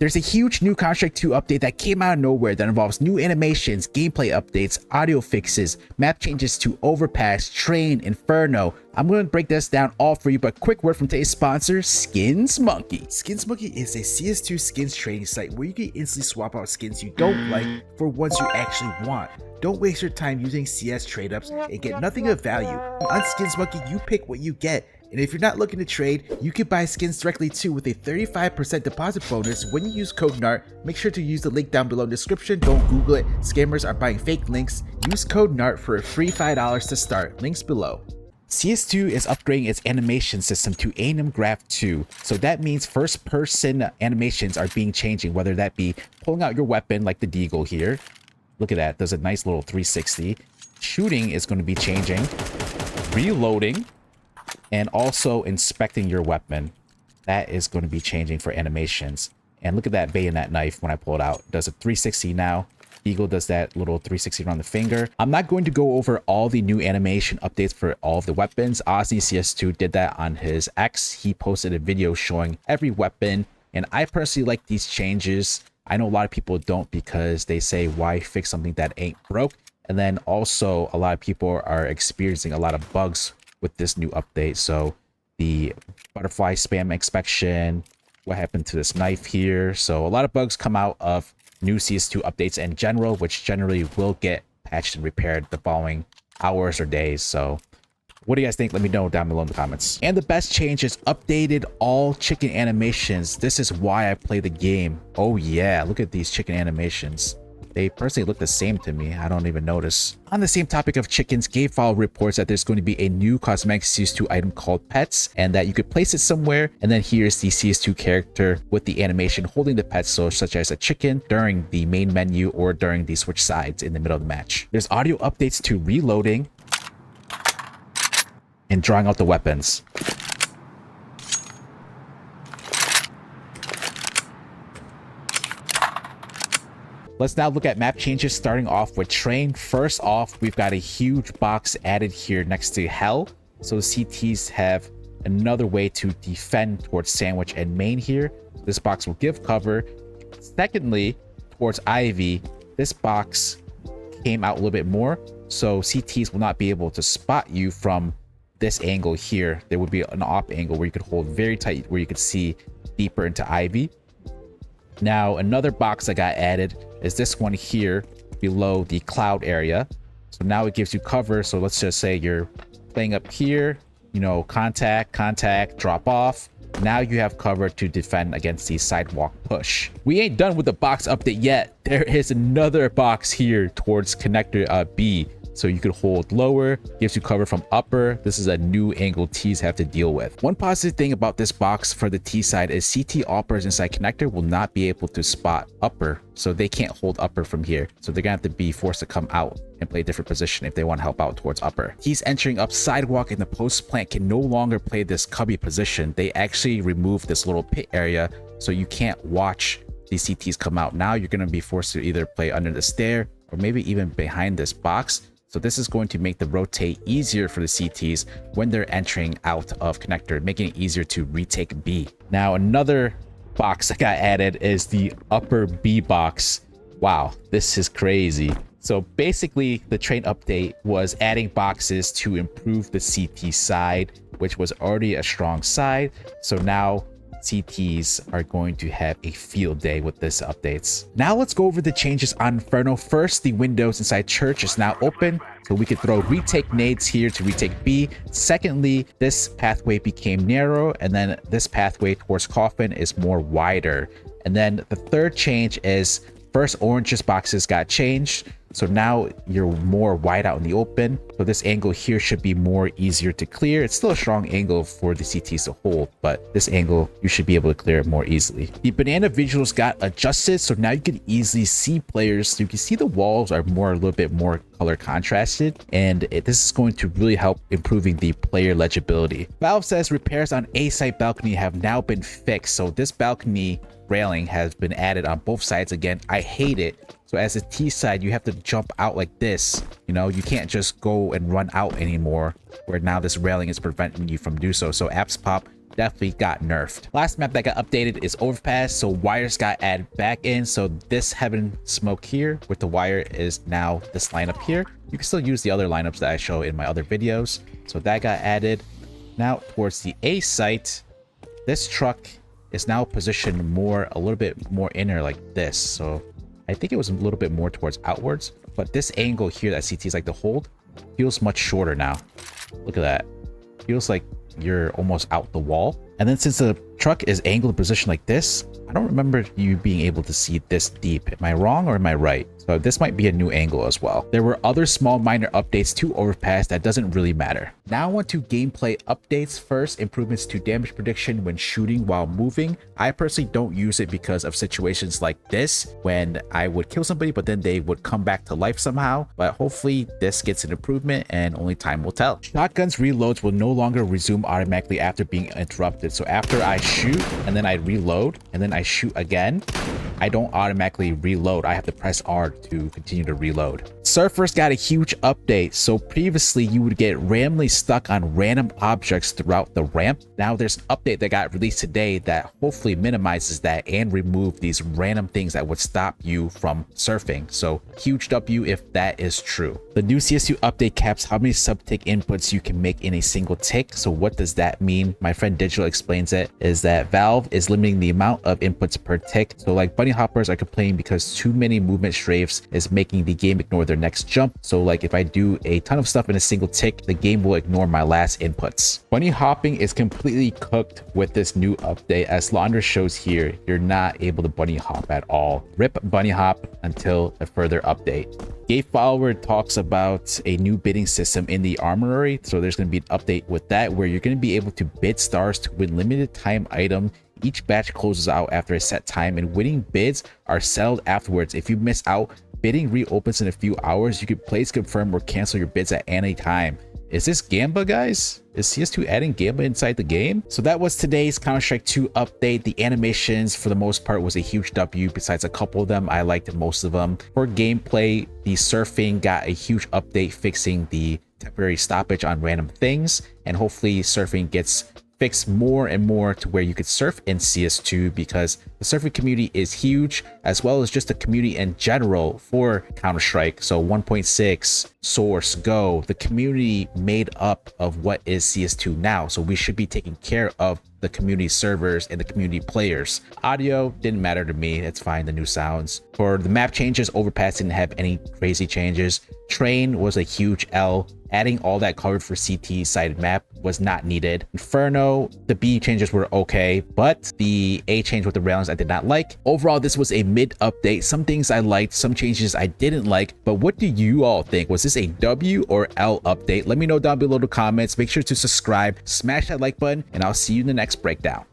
There's a huge new Counter-Strike 2 update that came out of nowhere that involves new animations, gameplay updates, audio fixes, map changes to Overpass, Train, Inferno. I'm going to break this down all for you, but quick word from today's sponsor, Skins Monkey. Skins Monkey is a CS2 skins trading site where you can instantly swap out skins you don't like for ones you actually want. Don't waste your time using CS trade-ups and get nothing of value. On Skins Monkey, you pick what you get. And if you're not looking to trade, you can buy skins directly too with a 35% deposit bonus when you use code NART. Make sure to use the link down below in the description. Don't Google it. Scammers are buying fake links. Use code NART for a free $5 to start. Links below. CS2 is upgrading its animation system to A&M Graph 2. So that means first person animations are being changing, whether that be pulling out your weapon like the Deagle here. Look at that. Does a nice little 360. Shooting is going to be changing. Reloading. And also inspecting your weapon. That is going to be changing for animations. And look at that bayonet knife when I pull it out. It does a 360 now. Eagle does that little 360 around the finger. I'm not going to go over all the new animation updates for all of the weapons. Ozzy CS2 did that on his X. He posted a video showing every weapon. And I personally like these changes. I know a lot of people don't because they say, why fix something that ain't broke? And then also a lot of people are experiencing a lot of bugs with this new update. So the butterfly spam inspection, what happened to this knife here. So a lot of bugs come out of new CS2 updates in general, which generally will get patched and repaired the following hours or days. So what do you guys think? Let me know down below in the comments. And the best change is updated all chicken animations. This is why I play the game. Oh yeah, look at these chicken animations. They personally look the same to me. I don't even notice. On the same topic of chickens, GameFile reports that there's going to be a new cosmetic CS2 item called Pets, and that you could place it somewhere, and then here's the CS2 character with the animation holding the pet, so such as a chicken during the main menu or during the switch sides in the middle of the match. There's audio updates to reloading and drawing out the weapons. Let's now look at map changes, starting off with Train. First off, we've got a huge box added here next to Hell. So the CTs have another way to defend towards Sandwich and Main here. This box will give cover. Secondly, towards Ivy, this box came out a little bit more. So CTs will not be able to spot you from this angle here. There would be an op angle where you could hold very tight, where you could see deeper into Ivy. Now, another box that got added is this one here below the cloud area. So now it gives you cover. So let's just say you're playing up here, you know, contact, drop off. Now you have cover to defend against the sidewalk push. We ain't done with the box update yet. There is another box here towards connector B. So you could hold lower, gives you cover from upper. This is a new angle T's have to deal with. One positive thing about this box for the T side is CT operators inside connector will not be able to spot upper. So they can't hold upper from here. So they're gonna have to be forced to come out and play a different position if they want to help out towards upper. He's entering up sidewalk, and the post plant can no longer play this cubby position. They actually removed this little pit area, so you can't watch these CTs come out. Now you're gonna be forced to either play under the stair or maybe even behind this box. So this is going to make the rotate easier for the CTs when they're entering out of connector, making it easier to retake B. Now, another box that got added is the upper B box. Wow, this is crazy. So basically, the Train update was adding boxes to improve the CT side, which was already a strong side. So now CTs are going to have a field day with this updates. Now let's go over the changes on Inferno. First, the windows inside church is now open, so we could throw retake nades here to retake B. Secondly, this pathway became narrow, and then this pathway towards coffin is more wider. And then the third change is first oranges boxes got changed. So now you're more wide out in the open. So this angle here should be more easier to clear. It's still a strong angle for the CTs to hold, but this angle, you should be able to clear it more easily. The banana visuals got adjusted. So now you can easily see players. So you can see the walls are a little bit more color contrasted. And this is going to really help improving the player legibility. Valve says repairs on A side balcony have now been fixed. So this balcony railing has been added on both sides again. I hate it. So as a T side, you have to jump out like this. You know, you can't just go and run out anymore, where now this railing is preventing you from do so. So apps pop definitely got nerfed. Last map that got updated is Overpass, so wires got added back in. So this heaven smoke here with the wire is now this lineup here. You can still use the other lineups that I show in my other videos. So that got added. Now towards the A site, this truck is now positioned a little bit more inner like this. So I think it was a little bit more towards outwards, but this angle here that CTs like to hold feels much shorter now. Look at that. Feels like you're almost out the wall. And then since the truck is angled in position like this, I don't remember you being able to see this deep. Am I wrong or am I right? So this might be a new angle as well. There were other small minor updates to Overpass that doesn't really matter. Now on to gameplay updates. First, improvements to damage prediction when shooting while moving. I personally don't use it because of situations like this when I would kill somebody but then they would come back to life somehow. But hopefully this gets an improvement and only time will tell. Shotguns reloads will no longer resume automatically after being interrupted. So after I shoot and then I reload and then I shoot again, I don't automatically reload. I have to press R to continue to reload. Surfers got a huge update. So previously you would get randomly stuck on random objects throughout the ramp. Now there's an update that got released today that hopefully minimizes that and remove these random things that would stop you from surfing. So huge W if that is true. The new CS2 update caps how many subtick inputs you can make in a single tick. So what does that mean? My friend Digital explains it is that Valve is limiting the amount of inputs per tick. So like bunny hoppers are complaining because too many movement strafes is making the game ignore their next jump. So like if I do a ton of stuff in a single tick, the game will ignore my last inputs. Bunny hopping is completely cooked with this new update. As Launder shows here, you're not able to bunny hop at all. Rip bunny hop until a further update. Gate Follower talks about a new bidding system in the Armory. So there's going to be an update with that where you're going to be able to bid stars to win limited time item. Each batch closes out after a set time and winning bids are settled afterwards. If you miss out, bidding reopens in a few hours. You can place, confirm, or cancel your bids at any time. Is this Gamba, guys? Is CS2 adding Gamba inside the game? So that was today's Counter-Strike 2 update. The animations, for the most part, was a huge W. Besides a couple of them, I liked most of them. For gameplay, the surfing got a huge update, fixing the temporary stoppage on random things. And hopefully surfing gets fixed more and more to where you could surf in CS2 because the surfing community is huge, as well as just the community in general for Counter-Strike. So 1.6, Source, Go, the community made up of what is CS2 now. So we should be taking care of the community servers and the community players. Audio didn't matter to me. It's fine, the new sounds. For the map changes, Overpass didn't have any crazy changes. Train was a huge L. Adding all that covered for CT sided map was not needed. Inferno, the B changes were okay, but the A change with the railings I did not like. Overall, this was a mid update. Some things I liked, some changes I didn't like, but what do you all think? Was this a W or L update? Let me know down below in the comments. Make sure to subscribe, smash that like button, and I'll see you in the next breakdown.